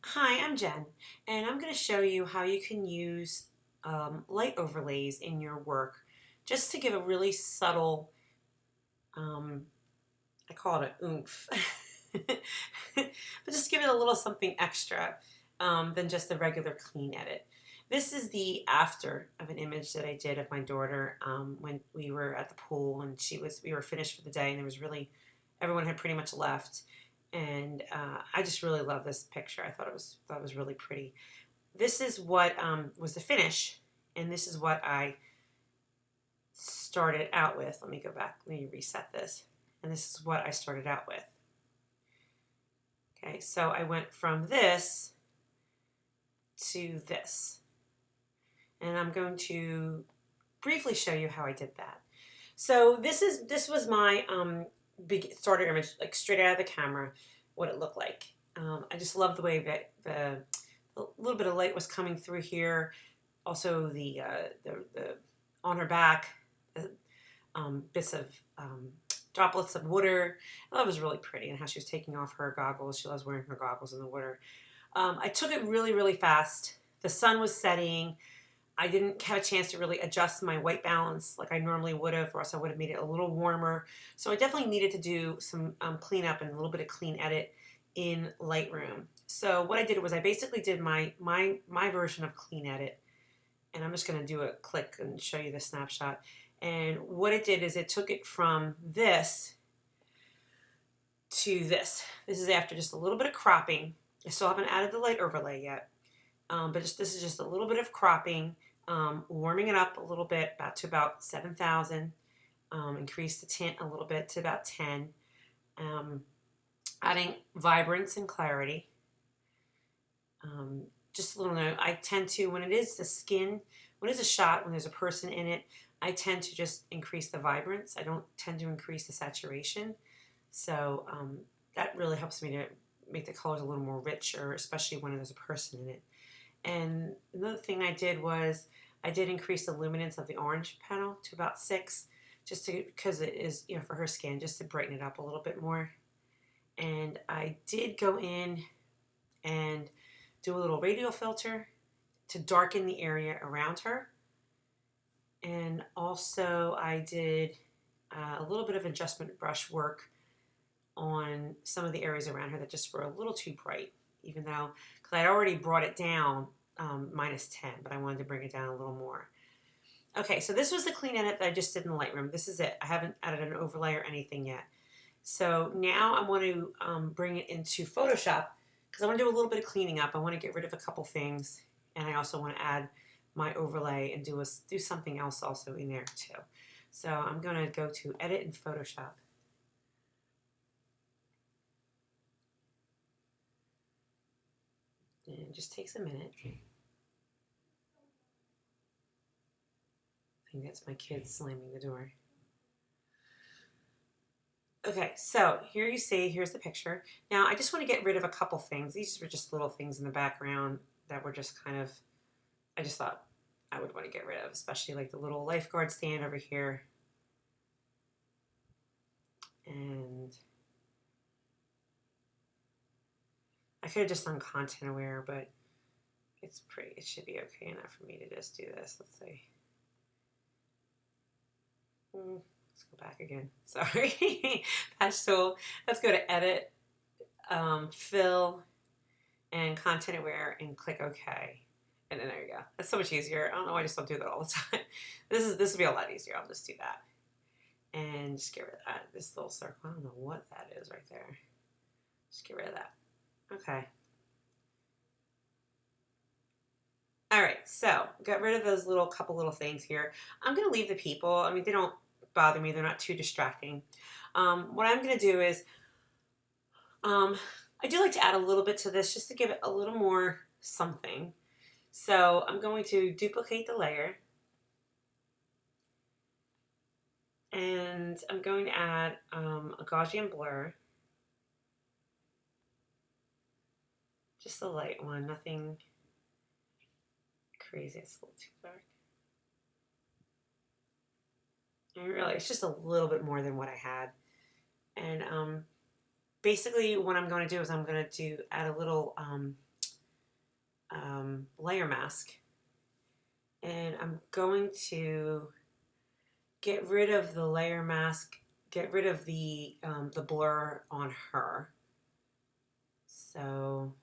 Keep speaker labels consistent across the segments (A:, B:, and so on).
A: Hi, I'm Jen, and I'm going to show you how you can use light overlays in your work just to give a really subtle, um, I call it an oomph, but just give it a little something extra than just a regular clean edit. This is the after of an image that I did of my daughter when we were at the pool and we were finished for the day and there was really, everyone had pretty much left. And I just really love this picture. I thought it was really pretty. This is what was the finish, and this is what I started out with. Let me go back. Let me reset this. And this is what I started out with. Okay, so I went from this to this. And I'm going to briefly show you how I did that. So this was my starter image, like straight out of the camera, what it looked like. I just love the way that a little bit of light was coming through here. Also the on her back, bits of droplets of water. That was really pretty, and how she was taking off her goggles. She loves wearing her goggles in the water. I took it really, really fast. The sun was setting. I didn't have a chance to really adjust my white balance like I normally would have, or else I would have made it a little warmer. So I definitely needed to do some cleanup and a little bit of clean edit in Lightroom. So what I did was I basically did my version of clean edit, and I'm just going to do a click and show you the snapshot. And what it did is it took it from this to this. This is after just a little bit of cropping. I still haven't added the light overlay yet, but this is just a little bit of cropping, warming it up a little bit to about 7,000, increase the tint a little bit to about 10, adding vibrance and clarity. Just a little note, I tend to, when it is the skin, when it's a shot, when there's a person in it, I tend to just increase the vibrance. I don't tend to increase the saturation. So that really helps me to make the colors a little more richer, especially when there's a person in it. And another thing I did was I did increase the luminance of the orange panel to about 6, just to, because it is, for her skin, just to brighten it up a little bit more. And I did go in and do a little radial filter to darken the area around her. And also I did a little bit of adjustment brush work on some of the areas around her that just were a little too bright, even though, because I'd already brought it down -10, but I wanted to bring it down a little more. Okay, so this was the clean edit that I just did in Lightroom. This is it. I haven't added an overlay or anything yet. So now I want to bring it into Photoshop because I want to do a little bit of cleaning up. I want to get rid of a couple things, and I also want to add my overlay and do something else also in there too. So I'm going to go to Edit in Photoshop. And it just takes a minute. I think that's my kid slamming the door. Okay, so here you see, here's the picture. Now I just want to get rid of a couple things. These were just little things in the background that were just kind of, I just thought I would want to get rid of, especially like the little lifeguard stand over here. And I could have just done content aware, but it should be okay enough for me to just do this. Let's see. Let's go back again. Sorry. Patch tool. Let's go to Edit, Fill, and Content Aware, and click OK. And then there you go. That's so much easier. I don't know why I just don't do that all the time. This will be a lot easier. I'll just do that. And just get rid of that. This little circle. I don't know what that is right there. Just get rid of that. Okay. All right, so got rid of those couple little things here. I'm going to leave the people. I mean, they don't bother me. They're not too distracting. What I'm going to do is, I do like to add a little bit to this just to give it a little more something. So I'm going to duplicate the layer. And I'm going to add a Gaussian blur. Just a light one, nothing crazy. It's a little too dark. And really, it's just a little bit more than what I had. And basically what I'm going to do is I'm going to add a little layer mask, and I'm going to get rid of the layer mask, get rid of the blur on her. So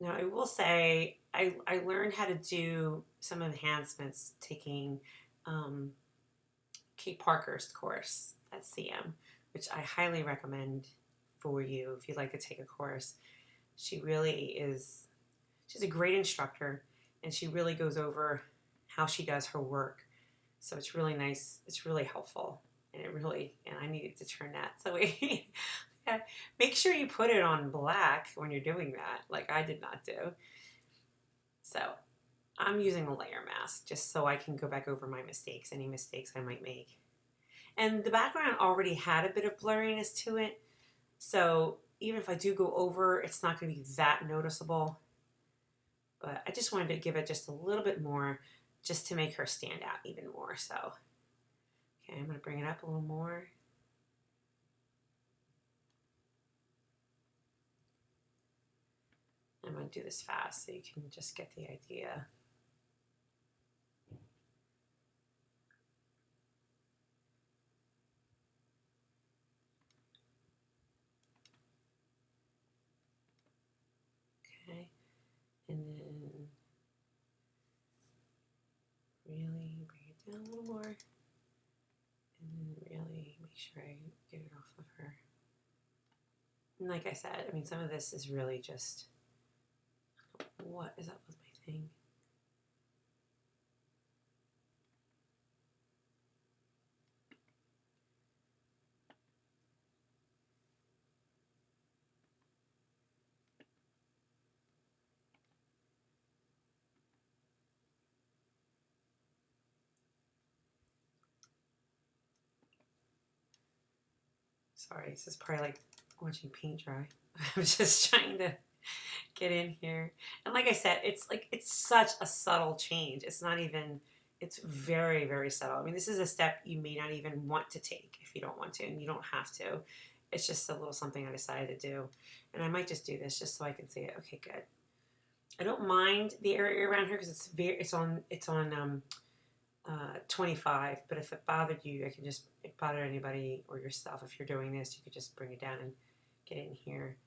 A: now I will say I learned how to do some enhancements taking Kate Parker's course at CM, which I highly recommend for you if you'd like to take a course. She really is, she's a great instructor, and she really goes over how she does her work. So it's really nice. It's really helpful. And I needed to turn that. So yeah, make sure you put it on black when you're doing that, like I did not do. So I'm using a layer mask just so I can go back over my mistakes, any mistakes I might make. And the background already had a bit of blurriness to it. So even if I do go over, it's not going to be that noticeable. But I just wanted to give it just a little bit more just to make her stand out even more. So, okay, I'm going to bring it up a little more. I'm going to do this fast so you can just get the idea. Okay, and then really bring it down a little more, and then really make sure I get it off of her. And like I said, I mean, some of this is really just, what is up with my thing? Sorry, this is probably like watching paint dry. I'm just trying to get in here. And like I said, it's such a subtle change. It's not even, it's very, very subtle. I mean, this is a step you may not even want to take if you don't want to, and you don't have to. It's just a little something I decided to do. And I might just do this just so I can see it. Okay, good. I don't mind the area around here because it's on 25, but if it bothered you, if it bothered anybody or yourself, if you're doing this, you could just bring it down and get in here.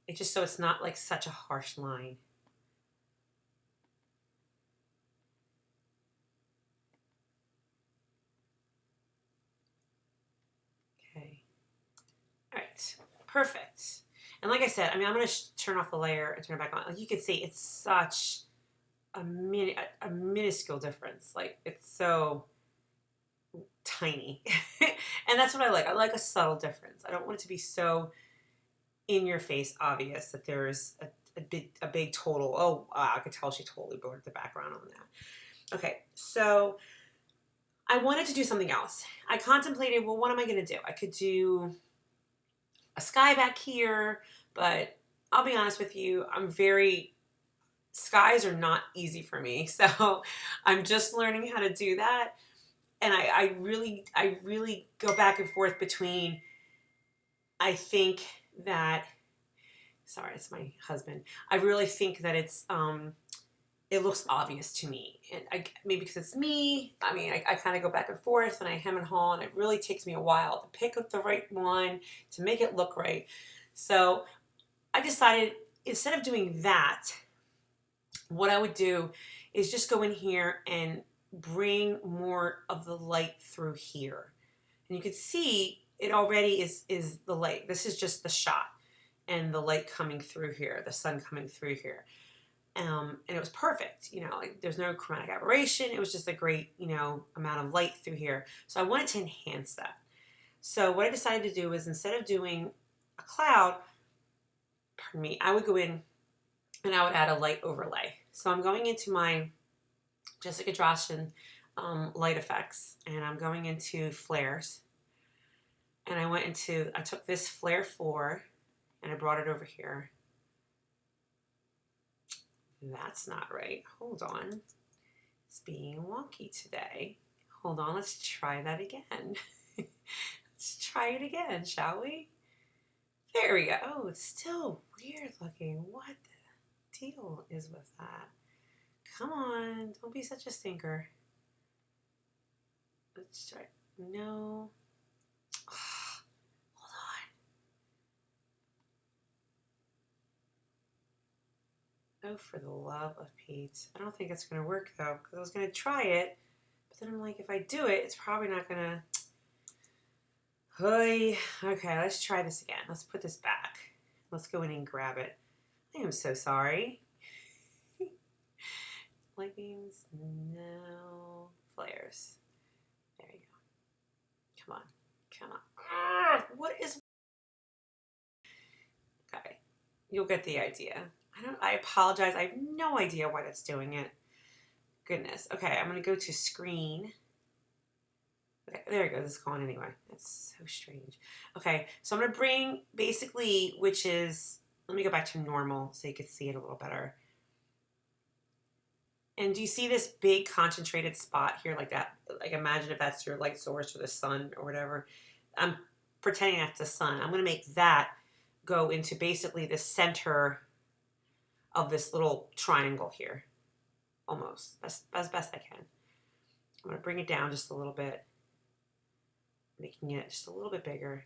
A: It's just so it's not like such a harsh line. Okay. All right. Perfect. And like I said, I mean, I'm going to turn off the layer and turn it back on. Like you can see, it's such a minuscule difference. Like it's so tiny. And that's what I like. I like a subtle difference. I don't want it to be so in your face obvious that there's a big total. Oh, wow, I could tell she totally blurred the background on that. Okay, so I wanted to do something else. I contemplated, well, what am I going to do? I could do a sky back here, but I'll be honest with you, skies are not easy for me. So I'm just learning how to do that. And I really go back and forth between, I think that, sorry, it's my husband. I really think that it looks obvious to me. And maybe because it's me, I mean, I kind of go back and forth and I hem and haw, and it really takes me a while to pick up the right one, to make it look right. So I decided instead of doing that, what I would do is just go in here and bring more of the light through here. And you can see it already is the light. This is just the shot and the light coming through here, the sun coming through here. And it was perfect, like there's no chromatic aberration. It was just a great, amount of light through here. So I wanted to enhance that. So what I decided to do was instead of doing a cloud, pardon me, I would go in and I would add a light overlay. So I'm going into my Jessica Droshin light effects, and I'm going into flares. And I took this flare 4 and I brought it over here. That's not right. Hold on. It's being wonky today. Hold on, let's try that again. Let's try it again, shall we? There we go. Oh, it's still weird looking. What the deal is with that? Come on, don't be such a stinker. Let's try. No. Hold on. Oh, for the love of Pete. I don't think it's going to work though, because I was going to try it, but then I'm like, if I do it, it's probably not going to. Okay, let's try this again. Let's put this back. Let's go in and grab it. I am so sorry. Light beams, no flares. There you go. Come on, come on. What is? Okay, you'll get the idea. I apologize. I have no idea why that's doing it. Goodness. Okay, I'm gonna go to screen. Okay, there it goes. It's gone anyway. That's so strange. Okay, so I'm gonna bring basically, which is, let me go back to normal so you can see it a little better. And do you see this big concentrated spot here like that? Like imagine if that's your light source or the sun or whatever. I'm pretending that's the sun. I'm gonna make that go into basically the center of this little triangle here. Almost, as best I can. I'm gonna bring it down just a little bit, making it just a little bit bigger,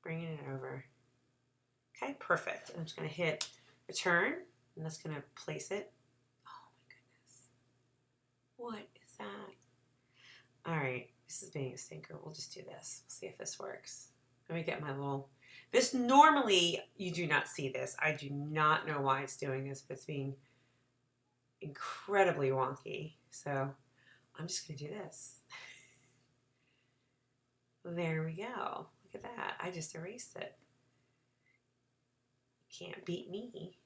A: bringing it over. Okay, perfect. I'm just gonna hit return, and that's gonna place it. Oh my goodness, what is that? All right, this is being a stinker. We'll just do this. We'll see if this works. Let me get my little, this normally, you do not see this. I do not know why it's doing this, but it's being incredibly wonky. So I'm just gonna do this. There we go. Look at that. I just erased it. Can't beat me.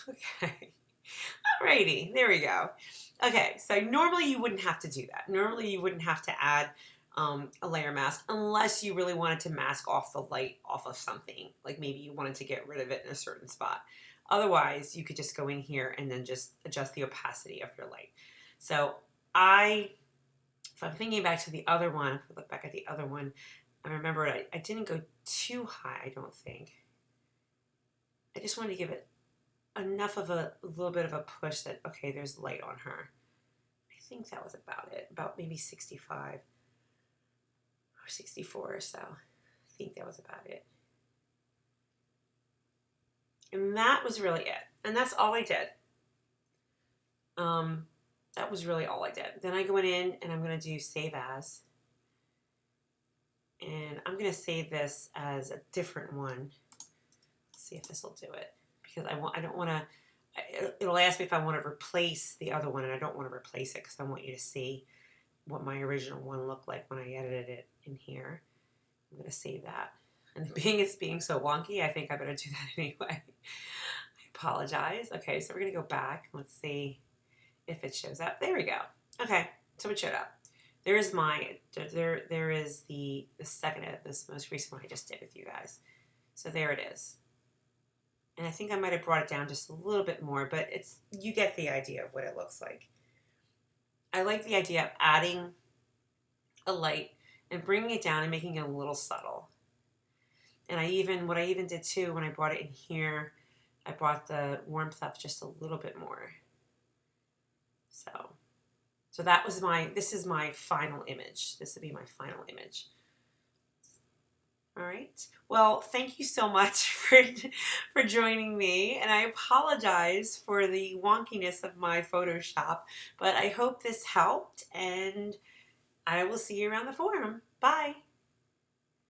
A: Okay. Alrighty, there we go. Okay, so normally you wouldn't have to do that. Normally you wouldn't have to add a layer mask unless you really wanted to mask off the light off of something. Like maybe you wanted to get rid of it in a certain spot. Otherwise, you could just go in here and then just adjust the opacity of your light. So if I'm thinking back to the other one, if I look back at the other one, I remember I didn't go too high, I don't think. I just wanted to give it enough of a little bit of a push that, okay, there's light on her. I think that was about it, about maybe 65 or 64 or so. I think that was about it. And that was really it. And that's all I did. That was really all I did. Then I go in and I'm going to do save as. And I'm going to save this as a different one. Let's see if this will do it. Because I don't want to, it'll ask me if I want to replace the other one, and I don't want to replace it because I want you to see what my original one looked like when I edited it in here. I'm going to save that. And it's being so wonky, I think I better do that anyway. I apologize. Okay, so we're going to go back. Let's see if it shows up. There we go. Okay, so it showed up. There is there is the second edit, this most recent one I just did with you guys. So there it is. And I think I might have brought it down just a little bit more, but you get the idea of what it looks like. I like the idea of adding a light and bringing it down and making it a little subtle. And what I even did too, when I brought it in here, I brought the warmth up just a little bit more. So that was this is my final image. This would be my final image. All right. Well, thank you so much for joining me. And I apologize for the wonkiness of my Photoshop, but I hope this helped, and I will see you around the forum. Bye.